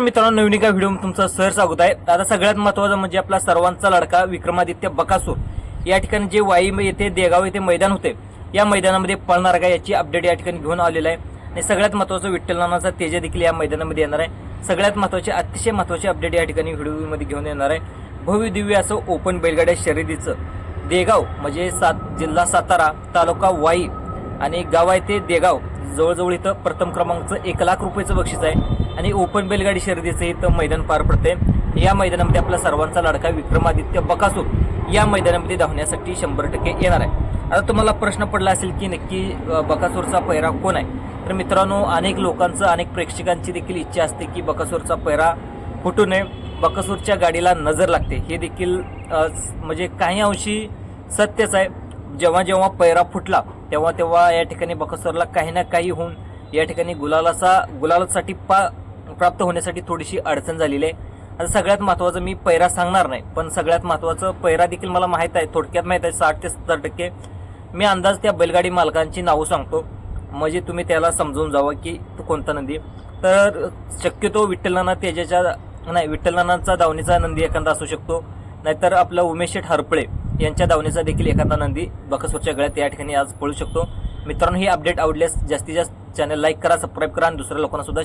मित्रांनो, नवीन एका व्हिडिओमध्ये तुमचं सहर्ष स्वागत आहे। आता सगळ्यात महत्त्वाचं म्हणजे आपला सर्वांचा लाडका विक्रमादित्य बकासूर या ठिकाणी जे वाई येथे देगाव येथे मैदान होते, या मैदानामध्ये पळणार का याची अपडेट या ठिकाणी घेऊन आलेला आहे। आणि सगळ्यात महत्त्वाचं विठ्ठल नानाचा तेजा देखील या मैदानामध्ये येणार आहे। सगळ्यात महत्त्वाचे अतिशय महत्त्वाचे अपडेट या ठिकाणी व्हिडिओमध्ये घेऊन येणार आहे। भव्य दिव्य असं ओपन बैलगाड्या शर्यतीचं देगाव म्हणजे जिल्हा सातारा, तालुका वाई आणि गाव आहे ते देगाव, जवळजवळ इथं प्रथम क्रमांकाचं 1 लाख रुपयाचं बक्षीस आहे। आणि ओपन बैलगाडी शर्यतीचं इथं मैदान पार पडते। या मैदानामध्ये आपला सर्वांचा लाडका विक्रमादित्य बकासूर या मैदानामध्ये धावण्यासाठी 100% येणार आहे। आता तुम्हाला प्रश्न पडला असेल की नक्की बकासूरचा पैरा कोण आहे, तर मित्रांनो, अनेक लोकांचं अनेक प्रेक्षकांची देखील इच्छा असते की बकासूरचा पैरा फुटू नये, बकासूरच्या गाडीला नजर लागते। हे देखील म्हणजे काही अंशी सत्यच आहे। जेव्हा जेव्हा पैरा फुटला तेव्हा तेव्हा या ठिकाणी बकासूरला काही ना काही होऊन या ठिकाणी गुलालासाठी प्राप्त होण्यासाठी थोडीशी अडचण झालेली आहे। आता सगळ्यात महत्त्वाचं मी पैरा सांगणार नाही, पण सगळ्यात महत्त्वाचं पैरा देखील मला माहीत आहे, थोडक्यात माहीत आहे 60 ते 70%। मी अंदाज त्या बैलगाडी मालकांची नावं सांगतो म्हणजे तुम्ही त्याला समजून जावं की तो कोणता नंदी। तर शक्यतो विठ्ठल नानांचा दावणीचा नंदी एखादा असू शकतो, नाहीतर आपला उमेश शेठ हरपळे यांच्या दावणीचा देखील एखादा नंदी बकासूरच्या गळ्यात या ठिकाणी आज पळू शकतो। मित्रांनो, ही अपडेट आवडल्यास जास्तीत जास्त चॅनल लाईक करा, सबस्क्राईब करा आणि दुसऱ्या लोकांना सुद्धा